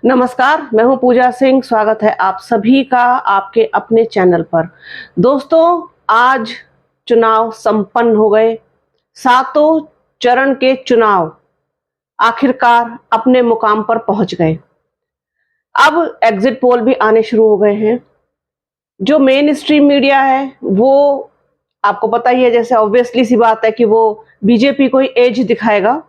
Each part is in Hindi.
नमस्कार, मैं हूं पूजा सिंह। स्वागत है आप सभी का आपके अपने चैनल पर। दोस्तों, आज चुनाव संपन्न हो गए। सातों चरण के चुनाव आखिरकार अपने मुकाम पर पहुंच गए। अब एग्जिट पोल भी आने शुरू हो गए हैं। जो मेन स्ट्रीम मीडिया है वो आपको पता ही है, जैसे ऑब्वियसली सी बात है कि वो बीजेपी को ही एज दिखाएगा।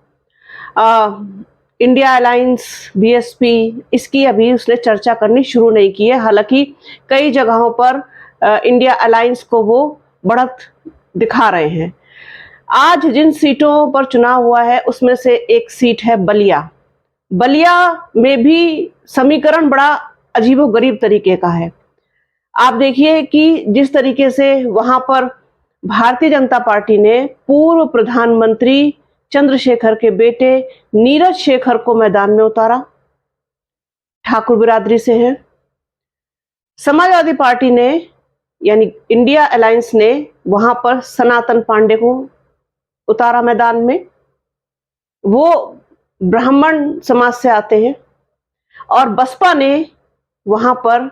इंडिया अलायंस बीएसपी इसकी अभी उसने चर्चा करनी शुरू नहीं की है। हालांकि कई जगहों पर इंडिया अलायंस को वो बढ़त दिखा रहे हैं। आज जिन सीटों पर चुनाव हुआ है उसमें से एक सीट है बलिया। बलिया में भी समीकरण बड़ा अजीबोगरीब तरीके का है। आप देखिए कि जिस तरीके से वहां पर भारतीय जनता पार्टी ने पूर्व प्रधानमंत्री चंद्रशेखर के बेटे नीरज शेखर को मैदान में उतारा, ठाकुर बिरादरी से हैं। समाजवादी पार्टी ने यानी इंडिया अलायंस ने वहां पर सनातन पांडे को उतारा मैदान में। वो ब्राह्मण समाज से आते हैं। और बसपा ने वहां पर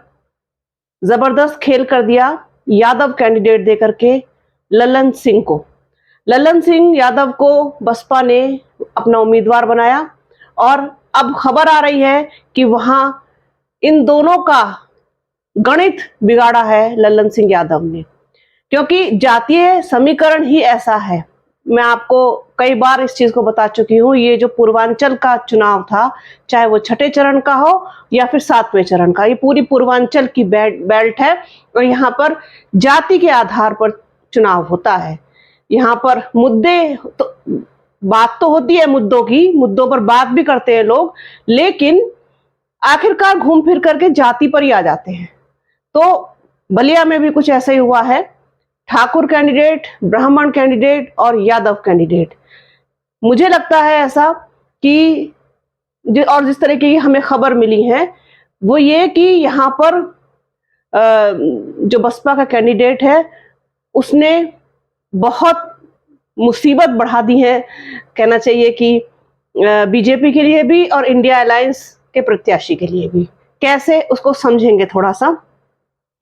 जबरदस्त खेल कर दिया, यादव कैंडिडेट देकर के ललन सिंह को। ललन सिंह यादव को बसपा ने अपना उम्मीदवार बनाया और अब खबर आ रही है कि वहां इन दोनों का गणित बिगाड़ा है ललन सिंह यादव ने, क्योंकि जातीय समीकरण ही ऐसा है। मैं आपको कई बार इस चीज को बता चुकी हूं। ये जो पूर्वांचल का चुनाव था, चाहे वो छठे चरण का हो या फिर सातवें चरण का, ये पूरी पूर्वांचल की बेल्ट है और यहाँ पर जाति के आधार पर चुनाव होता है। यहाँ पर मुद्दे तो बात तो होती है, मुद्दों पर बात भी करते हैं लोग, लेकिन आखिरकार घूम फिर करके जाति पर ही आ जाते हैं। तो बलिया में भी कुछ ऐसा ही हुआ है। ठाकुर कैंडिडेट, ब्राह्मण कैंडिडेट और यादव कैंडिडेट। मुझे लगता है ऐसा कि और जिस तरह की हमें खबर मिली है वो ये कि यहाँ पर जो बसपा का कैंडिडेट है उसने बहुत मुसीबत बढ़ा दी है, कहना चाहिए कि बीजेपी के लिए भी और इंडिया अलायंस के प्रत्याशी के लिए भी। कैसे, उसको समझेंगे थोड़ा सा।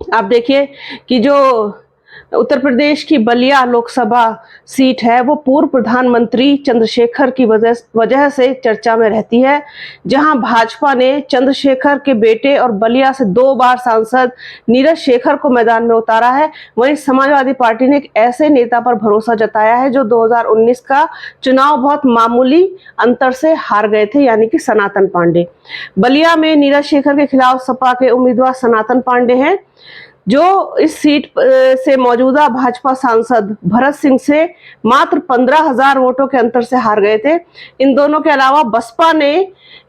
आप देखिए कि जो उत्तर प्रदेश की बलिया लोकसभा सीट है वो पूर्व प्रधानमंत्री चंद्रशेखर की वजह से चर्चा में रहती है, जहां भाजपा ने चंद्रशेखर के बेटे और बलिया से 2 बार सांसद नीरज शेखर को मैदान में उतारा है। वहीं समाजवादी पार्टी ने एक ऐसे नेता पर भरोसा जताया है जो 2019 का चुनाव बहुत मामूली अंतर से हार गए थे, यानी कि सनातन पांडे। बलिया में नीरज शेखर के खिलाफ सपा के उम्मीदवार सनातन पांडे हैं, जो इस सीट से मौजूदा भाजपा सांसद भरत सिंह से मात्र 15,000 वोटों के अंतर से हार गए थे। इन दोनों के अलावा बसपा ने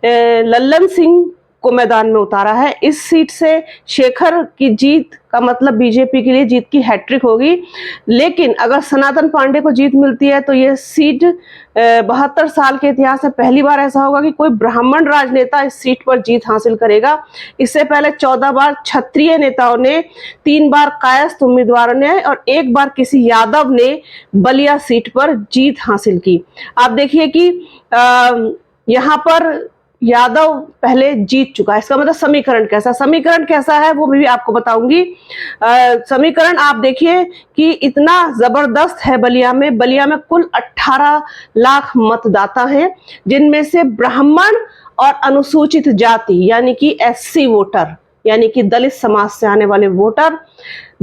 लल्लन सिंह को मैदान में उतारा है। इस सीट से शेखर की जीत का मतलब बीजेपी के लिए जीत की हैट्रिक होगी। लेकिन अगर सनातन पांडे को जीत मिलती है तो यह सीट 72 साल के इतिहास में पहली बार ऐसा होगा कि कोई ब्राह्मण राजनेता इस सीट पर जीत हासिल करेगा। इससे पहले 14 बार क्षत्रिय नेताओं ने, 3 बार कायस्थ उम्मीदवारों ने और 1 बार किसी यादव ने बलिया सीट पर जीत हासिल की। आप देखिए कि यहाँ पर यादव पहले जीत चुका है। इसका मतलब समीकरण कैसा है वो भी आपको बताऊंगी। समीकरण आप देखिए कि इतना जबरदस्त है। बलिया में कुल 18 लाख मतदाता हैं, जिनमें से ब्राह्मण और अनुसूचित जाति यानी कि एससी वोटर, यानी कि दलित समाज से आने वाले वोटर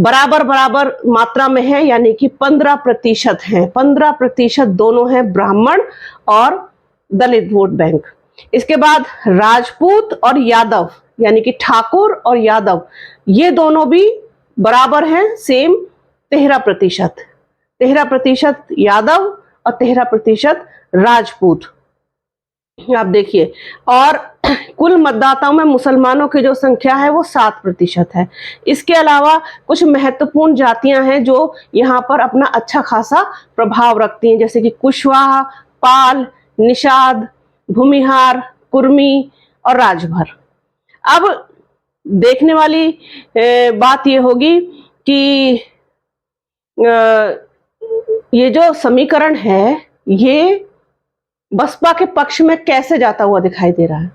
बराबर मात्रा में है, यानी कि 15% हैं। 15% दोनों हैं ब्राह्मण और दलित वोट बैंक। इसके बाद राजपूत और यादव, यानी कि ठाकुर और यादव, ये दोनों भी बराबर हैं, सेम 13%। 13% यादव और 13% राजपूत। आप देखिए, और कुल मतदाताओं में मुसलमानों की जो संख्या है वो 7% है। इसके अलावा कुछ महत्वपूर्ण जातियां हैं जो यहाँ पर अपना अच्छा खासा प्रभाव रखती हैं, जैसे कि कुशवाहा, पाल, निषाद, भूमिहार, कुर्मी और राजभर। अब देखने वाली बात यह होगी कि ये जो समीकरण है ये बसपा के पक्ष में कैसे जाता हुआ दिखाई दे रहा है।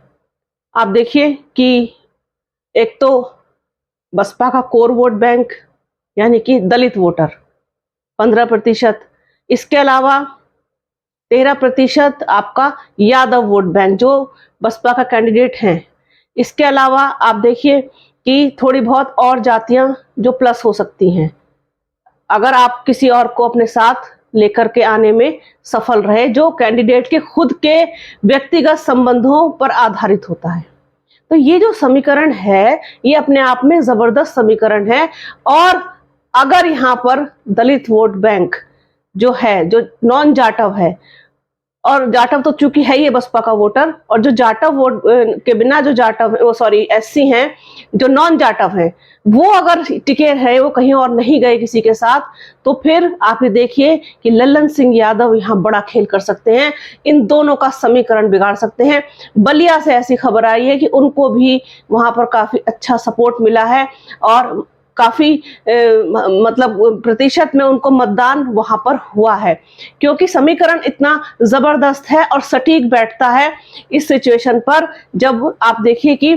आप देखिए कि एक तो बसपा का कोर वोट बैंक यानी कि दलित वोटर 15%, इसके अलावा 13% आपका यादव वोट बैंक जो बसपा का कैंडिडेट हैं। इसके अलावा आप देखिए कि थोड़ी बहुत और जातियां जो प्लस हो सकती हैं, अगर आप किसी और को अपने साथ लेकर के आने में सफल रहे, जो कैंडिडेट के खुद के व्यक्तिगत संबंधों पर आधारित होता है। तो ये जो समीकरण है ये अपने आप में जबरदस्त समीकरण है। और अगर यहाँ पर दलित वोट बैंक जो है, जो नॉन जाटव है, और जाटव तो चूंकि है ही बसपा का वोटर, और जो जाटव वोट के बिना जो जाटव एससी हैं, जो नॉन जाटव हैं, वो अगर टिके रहे, वो कहीं और नहीं गए किसी के साथ, तो फिर आप ये देखिए कि लल्लन सिंह यादव यहाँ बड़ा खेल कर सकते हैं, इन दोनों का समीकरण बिगाड़ सकते हैं। बलिया से ऐसी खबर आई है कि उनको भी वहां पर काफी अच्छा सपोर्ट मिला है और काफी मतलब प्रतिशत में उनको मतदान वहां पर हुआ है, क्योंकि समीकरण इतना जबरदस्त है और सटीक बैठता है इस सिचुएशन पर। जब आप देखिए कि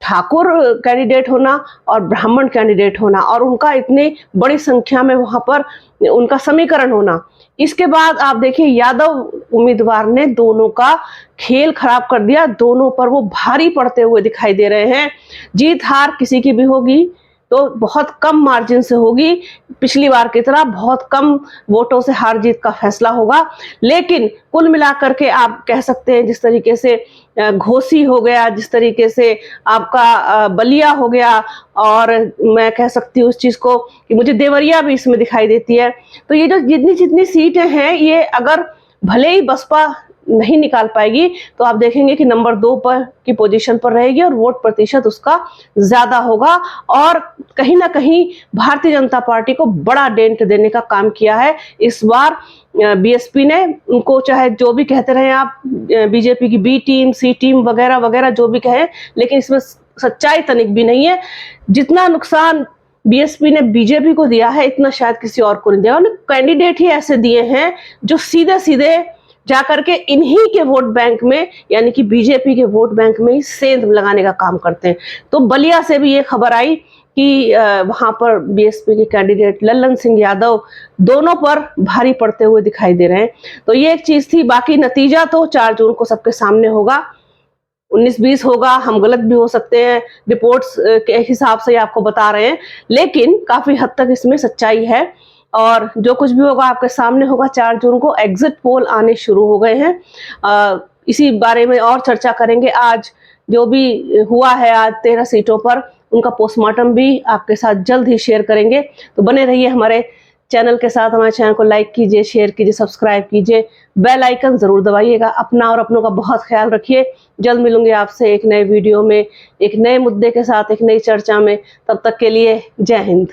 ठाकुर कैंडिडेट होना और ब्राह्मण कैंडिडेट होना और उनका इतनी बड़ी संख्या में वहां पर उनका समीकरण होना, इसके बाद आप देखिए यादव उम्मीदवार ने दोनों का खेल खराब कर दिया, दोनों पर वो भारी पड़ते हुए दिखाई दे रहे हैं। जीत हार किसी की भी होगी तो बहुत कम मार्जिन से होगी, पिछली बार की तरह बहुत कम वोटों से हार जीत का फैसला होगा। लेकिन कुल मिलाकर के आप कह सकते हैं, जिस तरीके से घोसी हो गया, जिस तरीके से आपका बलिया हो गया, और मैं कह सकती हूँ उस चीज को कि मुझे देवरिया भी इसमें दिखाई देती है। तो ये जो जितनी जितनी सीटें हैं, ये अगर भले ही बसपा नहीं निकाल पाएगी, तो आप देखेंगे कि नंबर 2 पर की पोजीशन पर रहेगी और वोट प्रतिशत उसका ज्यादा होगा। और कहीं ना कहीं भारतीय जनता पार्टी को बड़ा डेंट देने का काम किया है इस बार बीएसपी ने। उनको चाहे जो भी कहते रहे आप, बीजेपी की बी टीम, सी टीम वगैरह वगैरह जो भी कहें, लेकिन इसमें सच्चाई तनिक भी नहीं है। जितना नुकसान बीएसपी ने बीजेपी को दिया है, इतना शायद किसी और को नहीं दिया। उन्हें कैंडिडेट ही ऐसे दिए हैं जो सीधे सीधे जाकर के इन्हीं के वोट बैंक में, यानी कि बीजेपी के वोट बैंक में ही सेंध लगाने का काम करते हैं। तो बलिया से भी ये खबर आई कि वहां पर बीएसपी के कैंडिडेट लल्लन सिंह यादव दोनों पर भारी पड़ते हुए दिखाई दे रहे हैं। तो ये एक चीज थी। बाकी नतीजा तो 4 जून को सबके सामने होगा, 19-20 होगा, हम गलत भी हो सकते हैं, रिपोर्ट्स के हिसाब से आपको बता रहे हैं, लेकिन काफी हद तक इसमें सच्चाई है। और जो कुछ भी होगा आपके सामने होगा। 4 जून को एग्जिट पोल आने शुरू हो गए हैं। इसी बारे में और चर्चा करेंगे। आज जो भी हुआ है, आज 13 सीटों पर, उनका पोस्टमार्टम भी आपके साथ जल्द ही शेयर करेंगे। तो बने रहिए हमारे चैनल के साथ। हमारे चैनल को लाइक कीजिए, शेयर कीजिए, सब्सक्राइब कीजिए, बेल आइकन जरूर दबाइएगा। अपना और अपनों का बहुत ख्याल रखिए। जल्द मिलूंगे आपसे एक नए वीडियो में, एक नए मुद्दे के साथ, एक नई चर्चा में। तब तक के लिए जय हिंद।